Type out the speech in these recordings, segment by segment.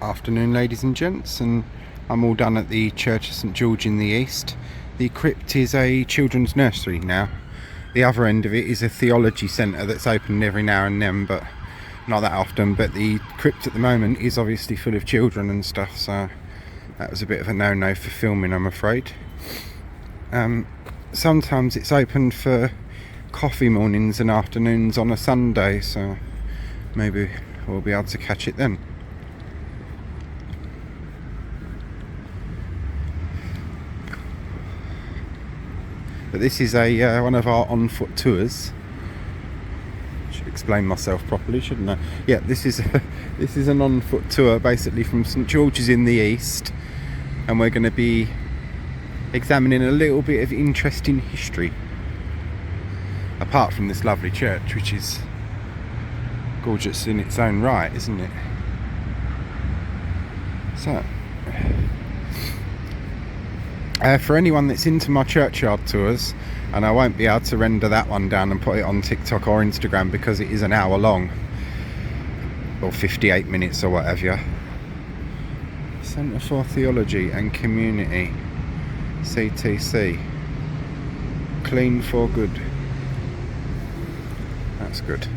Afternoon, ladies and gents, and I'm all done at the Church of St George in the East. The crypt is a children's nursery now. The other end of it is a theology centre that's open every now and then, but not that often. But the crypt at the moment is obviously full of children and stuff, so that was a bit of a no-no for filming, I'm afraid. Sometimes it's open for coffee mornings and afternoons on a Sunday, so maybe we'll be able to catch it then. But this is a one of our on-foot tours. Should explain myself properly, shouldn't I? Yeah, this is an on-foot tour, basically from St George's in the East, and we're going to be examining a little bit of interesting history. Apart from this lovely church, which is gorgeous in its own right, isn't it? So. For anyone that's into my churchyard tours, and I won't be able to render that one down and put it on TikTok or Instagram because it is an hour long, or 58 minutes or whatever. Centre for Theology and Community, CTC, Clean for Good. That's good.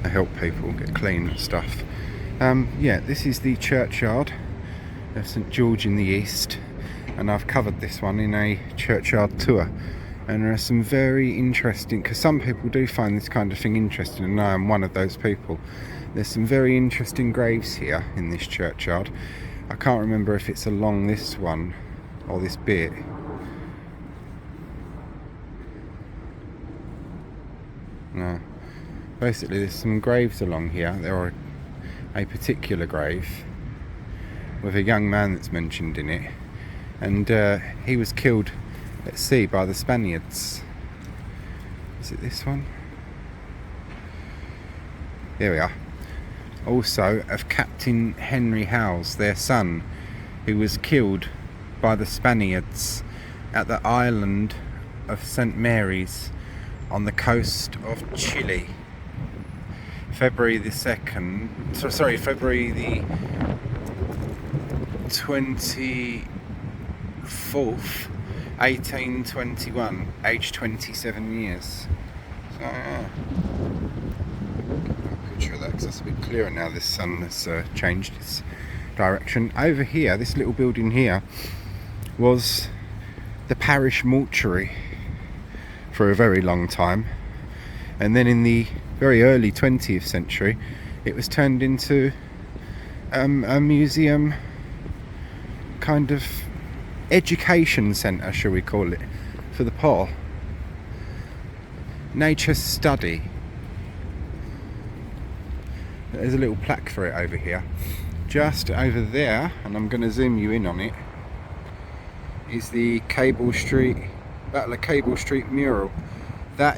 I help people get clean and stuff. Yeah, this is the churchyard of St George in the East, and I've covered this one in a churchyard tour, and there are some very interesting, because some people do find this kind of thing interesting, and I am one of those people. There's some very interesting graves here in this churchyard. I can't remember if it's along this one or this bit. No, basically there's some graves along here. There are a particular grave with a young man that's mentioned in it, and he was killed at sea by the Spaniards. Is it this one? There we are. Also of Captain Henry Howes, their son, who was killed by the Spaniards at the island of St Mary's on the coast of Chile. February the 24th, 1821, aged 27 years. So yeah, I'll picture that because that's a bit clearer now. This sun has changed its direction. Over here, this little building here was the parish mortuary for a very long time, and then in the very early 20th century it was turned into a museum, kind of education centre, shall we call it, for the poor. Nature study. There's a little plaque for it over here. Just over there, and I'm going to zoom you in on it, is the Battle of Cable Street mural. That,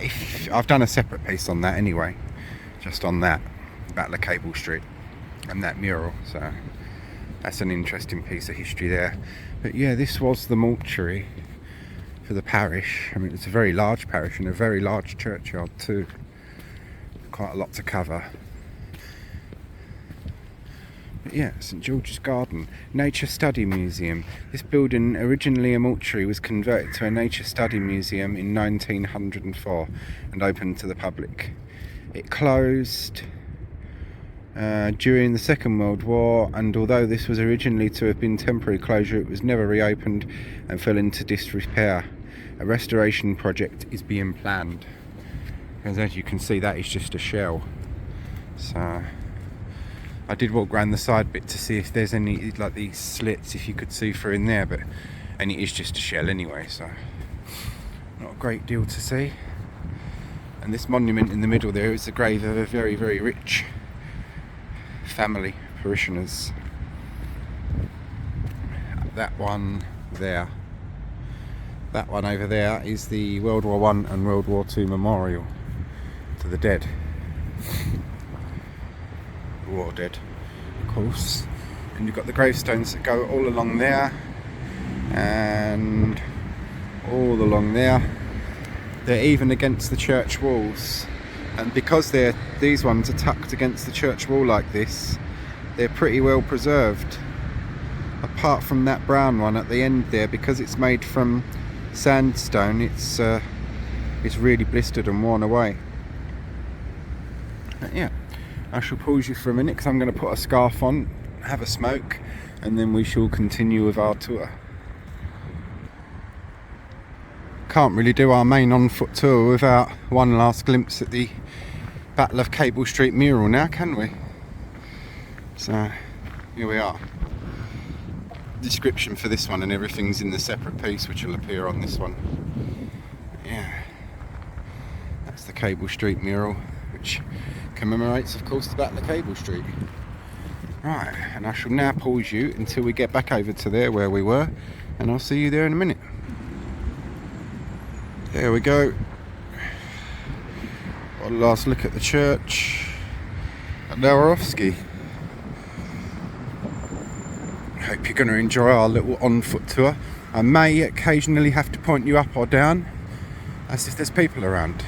I've done a separate piece on that anyway, just on that Battle of Cable Street and that mural, so that's an interesting piece of history there. But yeah, this was the mortuary for the parish. I mean, it's a very large parish and a very large churchyard too. Quite a lot to cover. But yeah, St George's Garden, Nature Study Museum. This building, originally a mortuary, was converted to a nature study museum in 1904 and opened to the public. It closed during the Second World War, and although this was originally to have been temporary closure, it was never reopened and fell into disrepair. A restoration project is being planned, because as you can see, that is just a shell. So I did walk around the side bit to see if there's any, like these slits, if you could see through in there, and it is just a shell anyway, so not a great deal to see. And this monument in the middle there is the grave of a very, very rich family, parishioners. That one there, that one over there is the World War I and World War II memorial to the dead. War dead, of course. And you've got the gravestones that go all along there and all along there. They're even against the church walls, and because these ones are tucked against the church wall like this, they're pretty well preserved. Apart from that brown one at the end there, because it's made from sandstone, it's really blistered and worn away. But yeah, I shall pause you for a minute because I'm going to put a scarf on, have a smoke, and then we shall continue with our tour. Can't really do our main on-foot tour without one last glimpse at the Battle of Cable Street mural now, can we? So here we are. Description for this one and everything's in the separate piece which will appear on this one. Yeah, that's the Cable Street mural, which commemorates, of course, the Battle of Cable Street. Right, and I shall now pause you until we get back over to there where we were, and I'll see you there in a minute. There we go. One last look at the church. And now we're off ski. Hope you're going to enjoy our little on-foot tour. I may occasionally have to point you up or down, as if there's people around.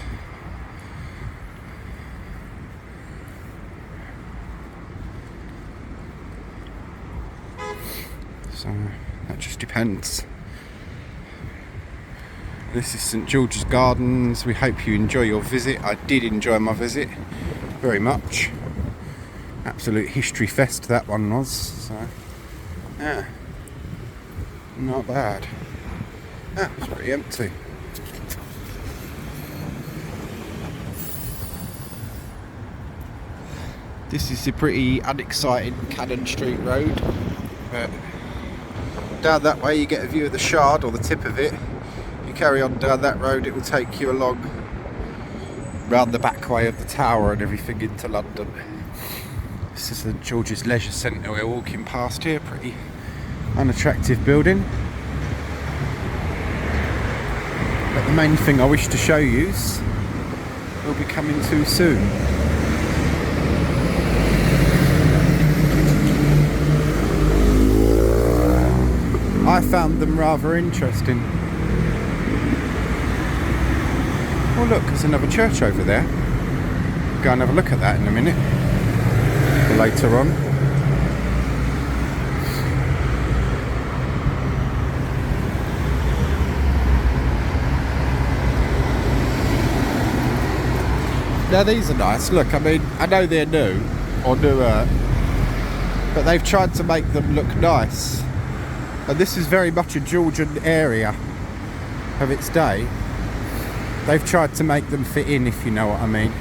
So that just depends. This is St George's Gardens. We hope you enjoy your visit. I did enjoy my visit very much. Absolute history fest that one was. So yeah, not bad. Yeah, it's pretty empty. This is a pretty unexciting Cannon Street Road, but down that way you get a view of the Shard, or the tip of it. Carry on down that road, it will take you along round the back way of the tower and everything into London. This is St George's Leisure Centre we're walking past here, pretty unattractive building. But the main thing I wish to show you will be coming too soon. I found them rather interesting. Oh look, there's another church over there. Go and have a look at that in a minute. Later on. Now these are nice. Look, I mean, I know they're new, or newer, but they've tried to make them look nice. And this is very much a Georgian area of its day. They've tried to make them fit in, if you know what I mean.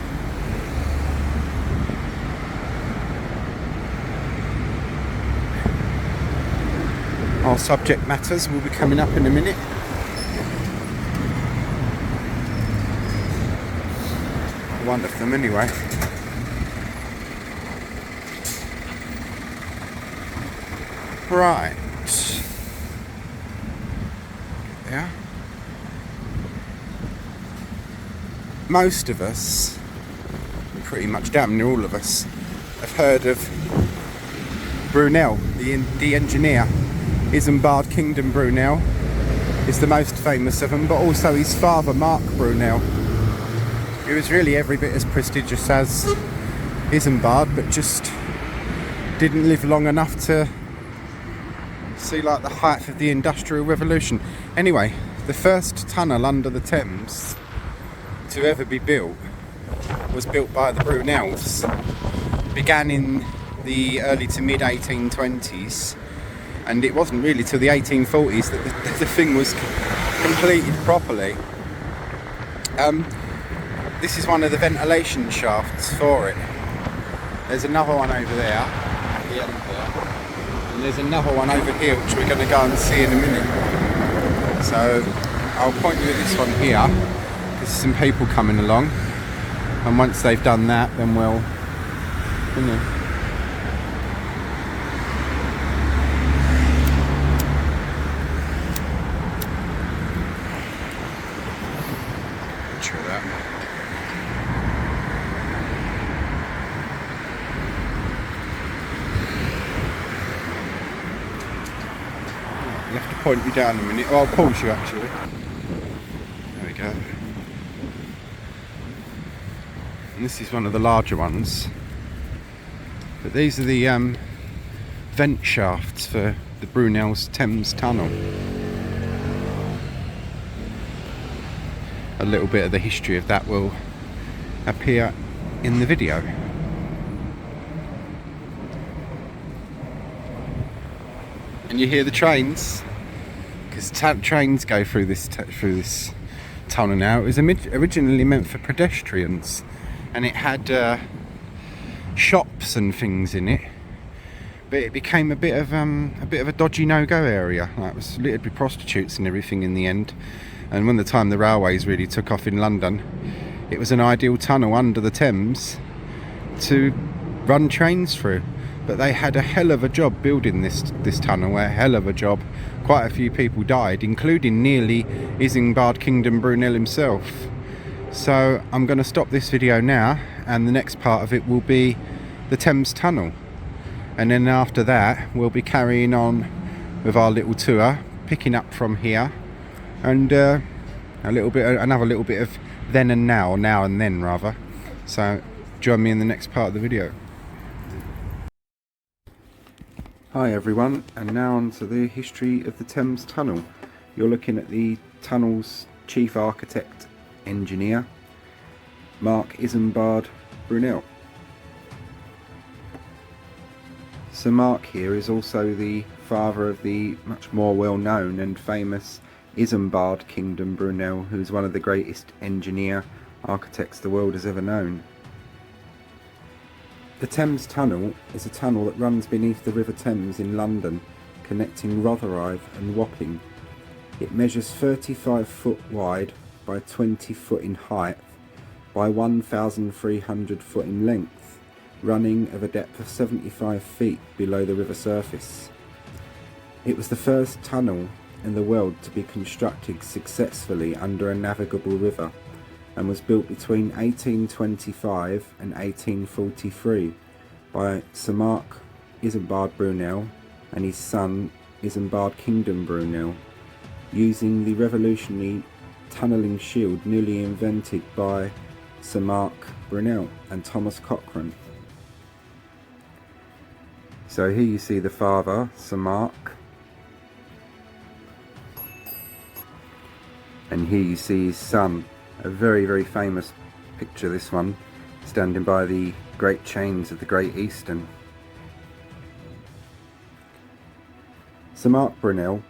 Our subject matters will be coming up in a minute. One of them anyway. Right. Yeah. Most of us, pretty much damn near all of us, have heard of Brunel, the engineer. Isambard Kingdom Brunel is the most famous of them, but also his father, Mark Brunel. He was really every bit as prestigious as Isambard, but just didn't live long enough to see like the height of the Industrial Revolution. Anyway, the first tunnel under the Thames to ever be built was built by the Brunels. Began in the early to mid 1820s, and it wasn't really till the 1840s that the thing was completed properly. This is one of the ventilation shafts for it. There's another one over there at the end there, and there's another one over here which we're going to go and see in a minute. So I'll point you at this one here. There's some people coming along, and once they've done that, then we'll, you know. Picture of that. You'll have to point you down a minute. Oh, I'll pause you actually. There we go. And this is one of the larger ones. But these are the vent shafts for the Brunel's Thames Tunnel. A little bit of the history of that will appear in the video. And you hear the trains, because trains go through this tunnel now. It was originally meant for pedestrians, and it had shops and things in it, but it became a bit of a dodgy no-go area. Like, it was littered with prostitutes and everything in the end. And when the time the railways really took off in London, it was an ideal tunnel under the Thames to run trains through. But they had a hell of a job building this tunnel, a hell of a job. Quite a few people died, including nearly Isambard Kingdom Brunel himself. So I'm going to stop this video now, and the next part of it will be the Thames Tunnel. And then after that, we'll be carrying on with our little tour, picking up from here, and another little bit of then and now, or now and then rather. So join me in the next part of the video. Hi everyone, and now on to the history of the Thames Tunnel. You're looking at the tunnel's chief architect engineer, Mark Isambard Brunel. So Mark here is also the father of the much more well-known and famous Isambard Kingdom Brunel, who's one of the greatest engineer architects the world has ever known. The Thames Tunnel is a tunnel that runs beneath the River Thames in London, connecting Rotherhithe and Wapping. It measures 35 foot wide by 20 foot in height by 1,300 foot in length, running of a depth of 75 feet below the river surface. It was the first tunnel in the world to be constructed successfully under a navigable river, and was built between 1825 and 1843 by Sir Mark Isambard Brunel and his son Isambard Kingdom Brunel, using the revolutionary tunnelling shield newly invented by Sir Mark Brunel and Thomas Cochrane. So here you see the father, Sir Mark, and here you see his son. A very, very famous picture, this one, standing by the great chains of the Great Eastern. Sir Mark Brunel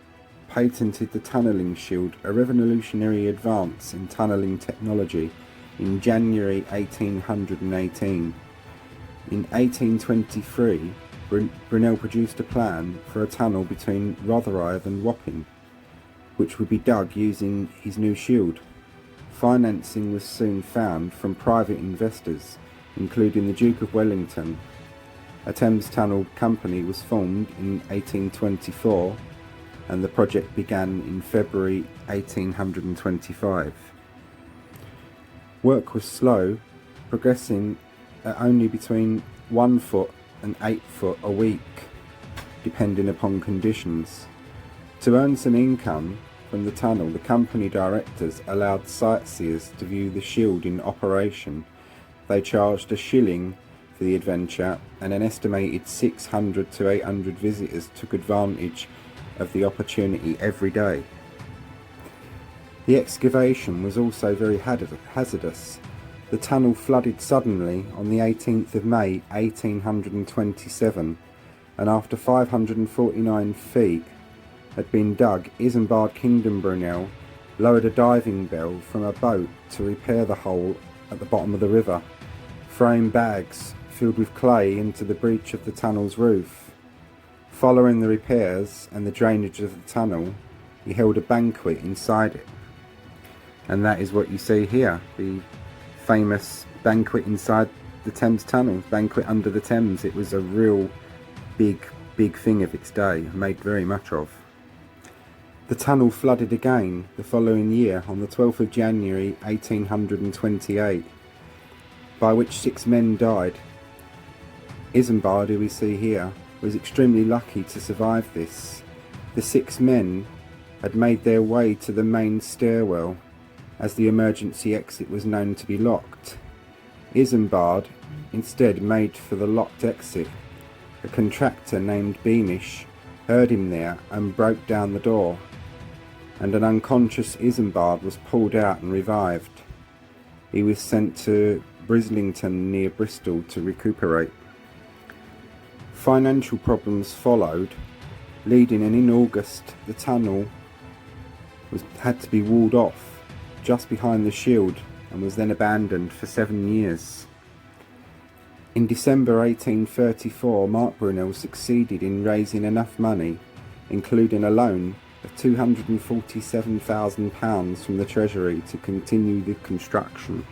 patented the tunnelling shield, a revolutionary advance in tunnelling technology, in January 1818. In 1823, Brunel produced a plan for a tunnel between Rotherhithe and Wapping, which would be dug using his new shield. Financing was soon found from private investors, including the Duke of Wellington. A Thames Tunnel company was formed in 1824, and the project began in February 1825. Work was slow, progressing at only between 1 foot and 8 foot a week, depending upon conditions. To earn some income from the tunnel, the company directors allowed sightseers to view the shield in operation. They charged a shilling for the adventure, and an estimated 600 to 800 visitors took advantage of the opportunity every day. The excavation was also very hazardous. The tunnel flooded suddenly on the 18th of May 1827, and after 549 feet had been dug, Isambard Kingdom Brunel lowered a diving bell from a boat to repair the hole at the bottom of the river, throwing bags filled with clay into the breach of the tunnel's roof. Following the repairs and the drainage of the tunnel, he held a banquet inside it. And that is what you see here, the famous banquet inside the Thames Tunnel, banquet under the Thames. It was a real big thing of its day, made very much of. The tunnel flooded again the following year on the 12th of January 1828, by which 6 men died. Isambard, who we see here, was extremely lucky to survive this. The 6 men had made their way to the main stairwell, as the emergency exit was known to be locked. Isambard instead made for the locked exit, A contractor named Beamish heard him there and broke down the door, and an unconscious Isambard was pulled out and revived. He was sent to Brislington near Bristol to recuperate. Financial problems followed, leading, and in August the tunnel had to be walled off just behind the shield and was then abandoned for 7 years. In December 1834, Mark Brunel succeeded in raising enough money, including a loan of £247,000 from the Treasury, to continue the construction.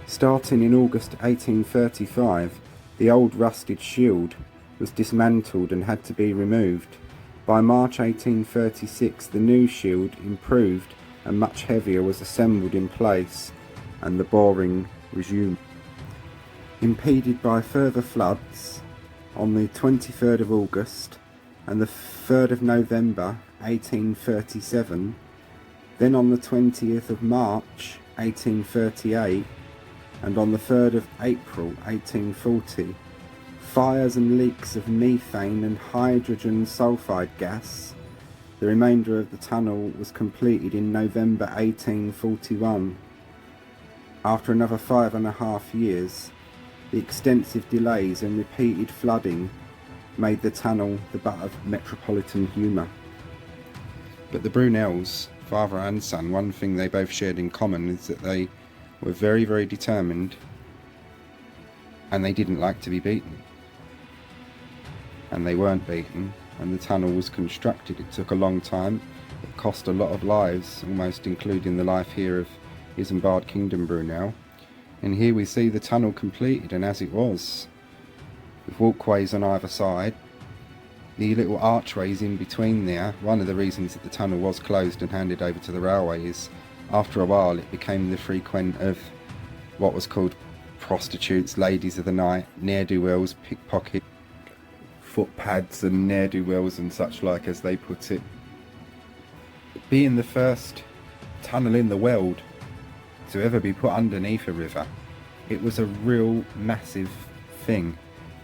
Starting in August 1835, the old rusted shield was dismantled and had to be removed. By March 1836, the new shield, improved and much heavier, was assembled in place, and the boring resumed. Impeded by further floods, on the 23rd of August and the 3rd of November 1837, then on the 20th of March 1838, and on the 3rd of April 1840, fires and leaks of methane and hydrogen sulfide gas. The remainder of the tunnel was completed in November 1841. After another 5.5 years, the extensive delays and repeated flooding made the tunnel the butt of metropolitan humour. But the Brunels, father and son, one thing they both shared in common is that they were very, very determined, and they didn't like to be beaten. And they weren't beaten, and the tunnel was constructed. It took a long time, it cost a lot of lives, almost including the life here of Isambard Kingdom Brunel. And here we see the tunnel completed, and as it was, with walkways on either side, the little archways in between there. One of the reasons that the tunnel was closed and handed over to the railway is after a while it became the frequent of what was called prostitutes, ladies of the night, ne'er-do-wells, pickpocket, footpads and ne'er-do-wells and such like, as they put it. Being the first tunnel in the world to ever be put underneath a river, it was a real massive thing.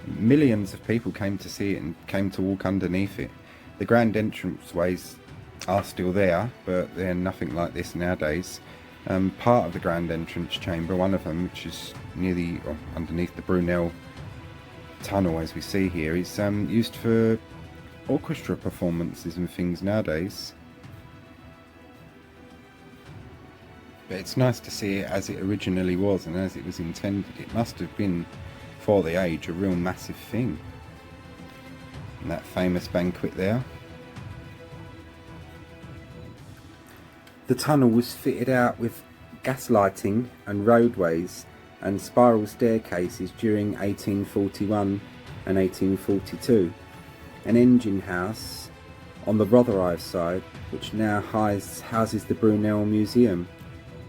Millions of people came to see it and came to walk underneath it. The grand entranceways are still there, but they're nothing like this nowadays. Part of the grand entrance chamber, one of them, which is near the, or underneath the Brunel tunnel as we see here, is used for orchestra performances and things nowadays. But it's nice to see it as it originally was and as it was intended. It must have been, for the age, a real massive thing. And that famous banquet there. The tunnel was fitted out with gas lighting and roadways and spiral staircases during 1841 and 1842. An engine house on the Rotherhithe side, which now houses the Brunel Museum.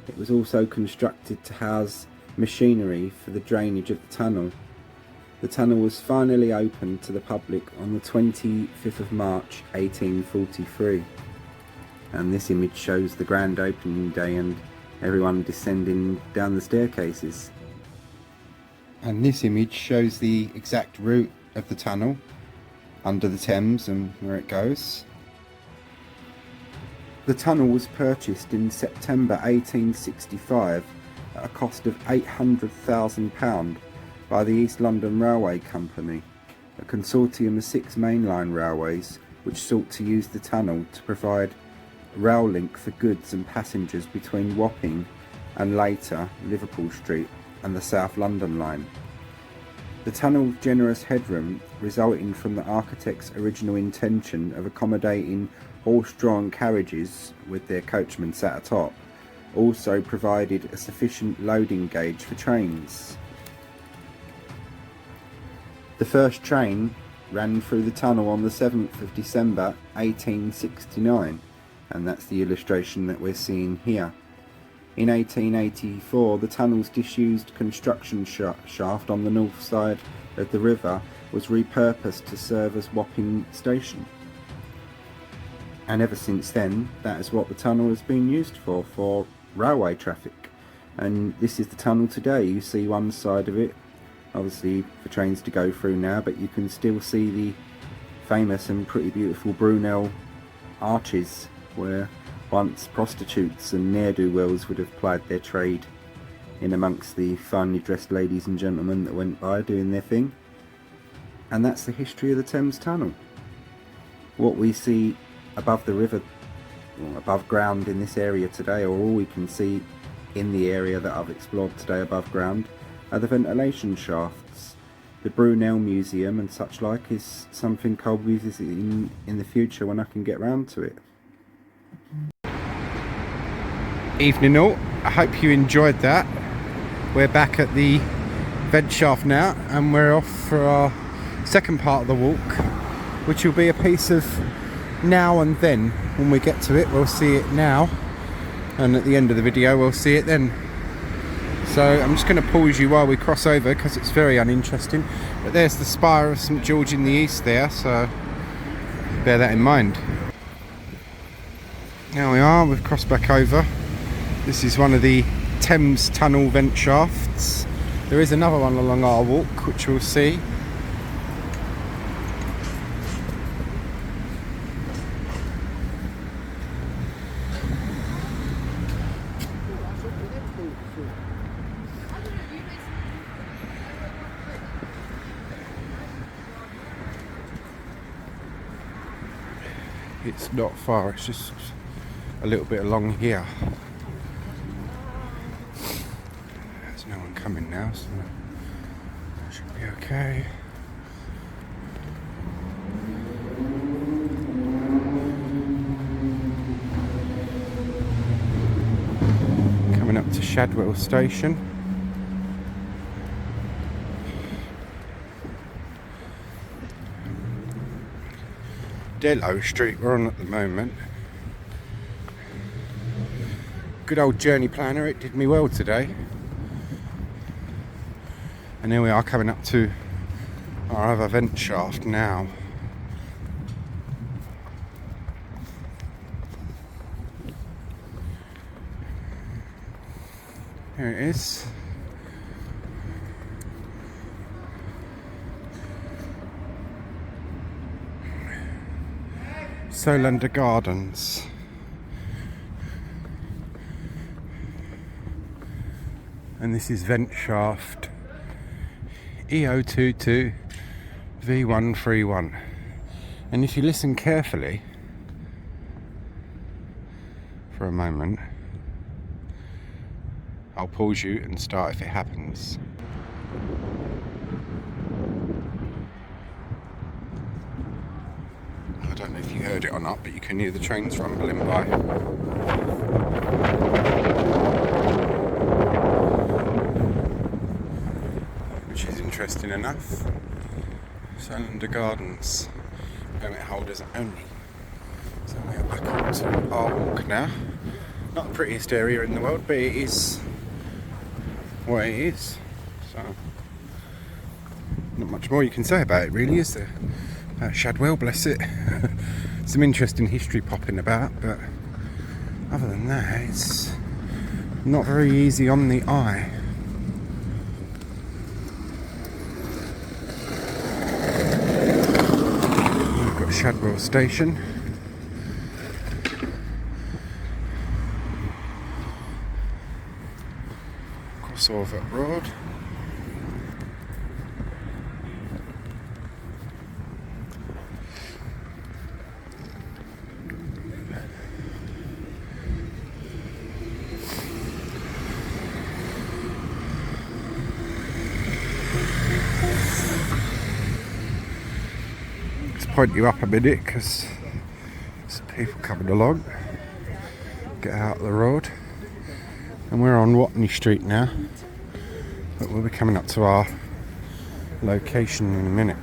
It was also constructed to house machinery for the drainage of the tunnel. The tunnel was finally opened to the public on the 25th of March 1843. And this image shows the grand opening day and everyone descending down the staircases. And this image shows the exact route of the tunnel under the Thames and where it goes. The tunnel was purchased in September 1865 at a cost of £800,000 by the East London Railway Company, a consortium of 6 mainline railways which sought to use the tunnel to provide a rail link for goods and passengers between Wapping and later Liverpool Street and the South London line. The tunnel's generous headroom, resulting from the architect's original intention of accommodating horse-drawn carriages with their coachmen sat atop, also provided a sufficient loading gauge for trains. The first train ran through the tunnel on the 7th of December 1869, and that's the illustration that we're seeing here. In 1884, the tunnel's disused construction shaft on the north side of the river was repurposed to serve as Wapping Station. And ever since then, that is what the tunnel has been used for railway traffic. And this is the tunnel today. You see one side of it obviously for trains to go through now, but you can still see the famous and pretty beautiful Brunel arches where once prostitutes and ne'er-do-wells would have plied their trade in amongst the finely dressed ladies and gentlemen that went by doing their thing. And that's the history of the Thames Tunnel. What we see above the river, or above ground in this area today, or all we can see in the area that I've explored today above ground, are the ventilation shafts. The Brunel Museum and such like is something I'll be visiting in the future when I can get round to it. Evening all, I hope you enjoyed that. We're back at the vent shaft now and we're off for our second part of the walk, which will be a piece of now and then. When we get to it, we'll see it now, and at the end of the video we'll see it then. So I'm just going to pause you while we cross over because it's very uninteresting, but there's the spire of St George in the east there, so bear that in mind. Now we are, we've crossed back over. This is one of the Thames Tunnel vent shafts. There is another one along our walk which we'll see. It's not far, it's just a little bit along here. There's no one coming now, so that should be okay. Coming up to Shadwell Station. Dello Street we're on at the moment. Good old journey planner, it did me well today. And here we are coming up to our other vent shaft now. Here it is. Solander Gardens. And this is vent shaft EO22 V131. And if you listen carefully for a moment, I'll pause you and start if it happens. I don't know if you heard it or not, but you can hear the trains rumbling by. Which is interesting enough. Solander Gardens, permit holders only. So we're back onto our walk now. Not the prettiest area in the world, but it is what it is. So, not much more you can say about it really, is there? Shadwell, bless it. Some interesting history popping about, but other than that, it's not very easy on the eye. We've got Shadwell Station. Crossover Road. Point you up a minute because there's people coming along. Get out of the road, and we're on Watney Street now, but we'll be coming up to our location in a minute.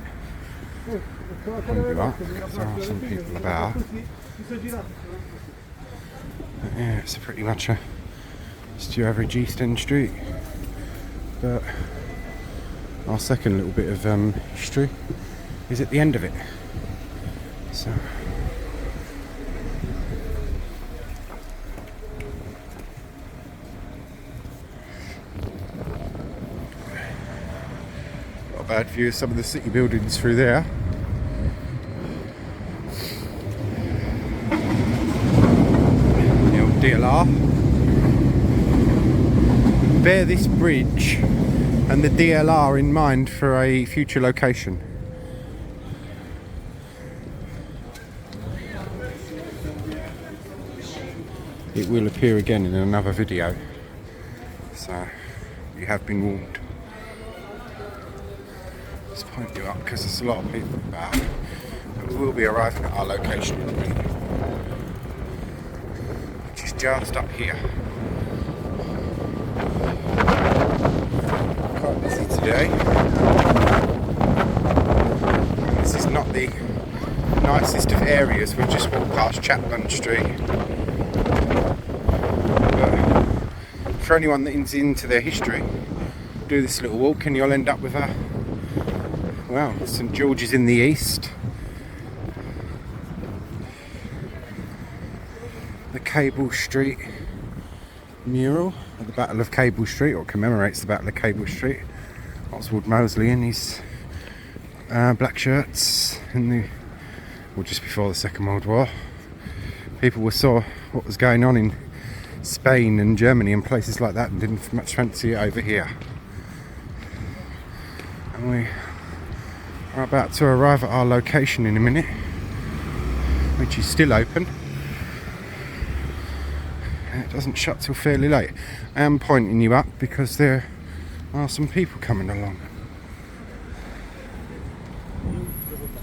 Point you up because there are some people about. But yeah, it's pretty much just your average East End street, but our second little bit of history is at the end of it. So a bad view of some of the city buildings through there. The old DLR. Bear this bridge and the DLR in mind for a future location. It will appear again in another video, so you have been warned. Just point you up because there's a lot of people about, but we will be arriving at our location in a minute, which is just up here. Quite busy today. This is not the nicest of areas. We've just walked past Chapman Street. For anyone that is into their history, do this little walk and you'll end up with St George's in the east, the Cable Street mural at the Battle of Cable Street, or commemorates the Battle of Cable Street. Oswald Mosley in his black shirts just before the Second World War. People saw what was going on in Spain and Germany and places like that and didn't much fancy it over here. And we are about to arrive at our location in a minute, which is still open. And it doesn't shut till fairly late. I am pointing you up because there are some people coming along.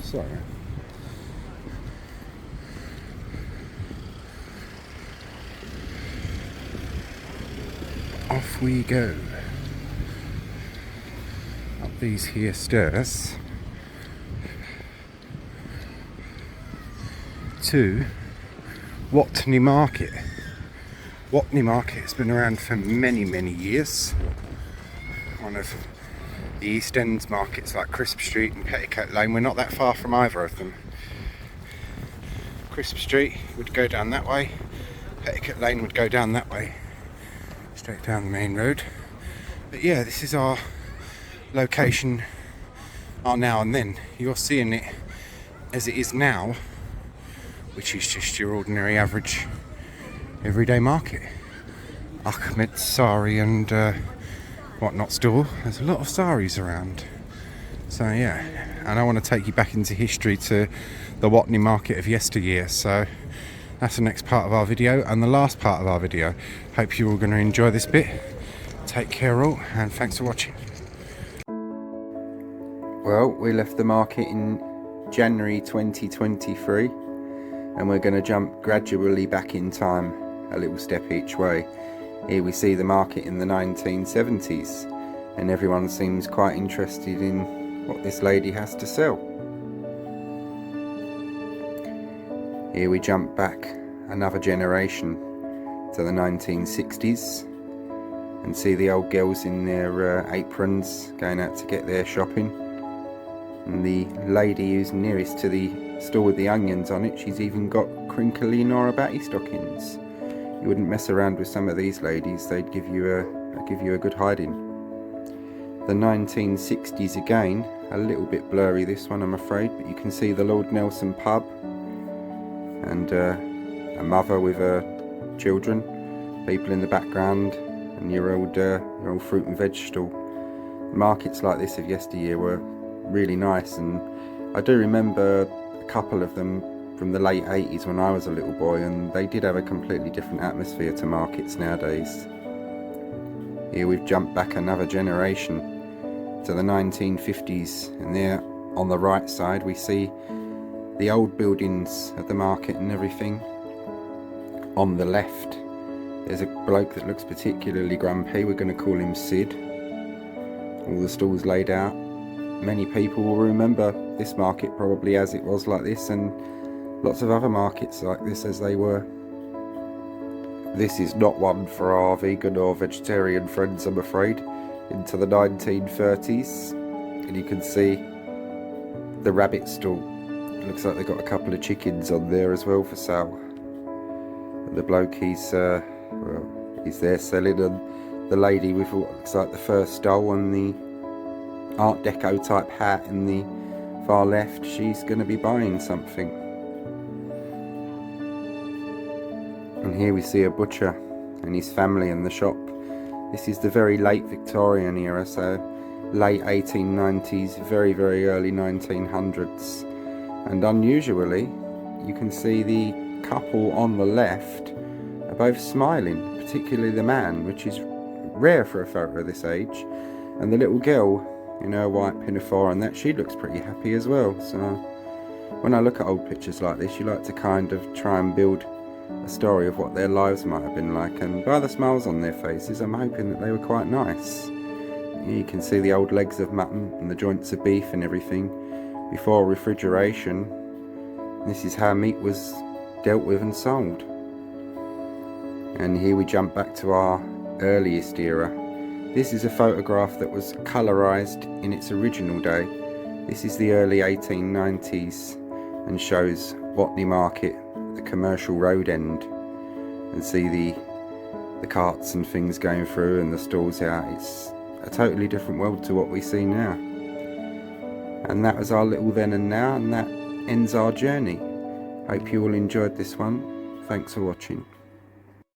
Sorry. Off we go up these here stairs to Watney Market. Watney Market has been around for many years. One of the East End's markets like Crisp Street and Petticoat Lane. We're not that far from either of them. Crisp Street would go down that way, Petticoat Lane would go down that way, straight down the main road. But yeah, this is our location, our now and then. You're seeing it as it is now, which is just your ordinary average everyday market. Ahmed Sari and whatnot store. There's a lot of saris around. So yeah, and I want to take you back into history to the Watney Market of yesteryear. So that's the next part of our video and the last part of our video. Hope you're all going to enjoy this bit. Take care all, and thanks for watching. Well, we left the market in January 2023 and we're going to jump gradually back in time, a little step each way. Here we see the market in the 1970s and everyone seems quite interested in what this lady has to sell. Here we jump back another generation to the 1960s and see the old girls in their aprons going out to get their shopping, and the lady who's nearest to the store with the onions on it, she's even got crinkly Nora Batty stockings. You wouldn't mess around with some of these ladies, they'd give you a good hiding. The 1960s again, a little bit blurry this one I'm afraid, but you can see the Lord Nelson pub and a mother with her children, people in the background, and your old fruit and veg stall. Markets like this of yesteryear were really nice, and I do remember a couple of them from the late 80s when I was a little boy, and they did have a completely different atmosphere to markets nowadays. Here we've jumped back another generation to the 1950s, and there on the right side we see the old buildings of the market and everything. On the left there's a bloke that looks particularly grumpy, we're going to call him Sid. All the stalls laid out. Many people will remember this market probably as it was like this, and lots of other markets like this as they were. This is not one for our vegan or vegetarian friends, I'm afraid. Into the 1930s, and you can see the rabbit stall. It looks like they've got a couple of chickens on there as well for sale. And the bloke, he's there selling, and the lady with what looks like the first stall on the Art Deco type hat in the far left. She's going to be buying something. And here we see a butcher and his family in the shop. This is the very late Victorian era, so late 1890s, very early 1900s. And unusually, you can see the couple on the left are both smiling, particularly the man, which is rare for a photo of this age. And the little girl in her white pinafore and that, she looks pretty happy as well. So when I look at old pictures like this, you like to kind of try and build a story of what their lives might have been like, and by the smiles on their faces, I'm hoping that they were quite nice. You can see the old legs of mutton and the joints of beef and everything before refrigeration. This is how meat was dealt with and sold. And here we jump back to our earliest era. This is a photograph that was colorized in its original day. This is the early 1890s and shows Watney Market, the commercial road end, and see the carts and things going through and the stalls out. It's a totally different world to what we see now. And that was our little then and now, and that ends our journey. Hope you all enjoyed this one. Thanks for watching.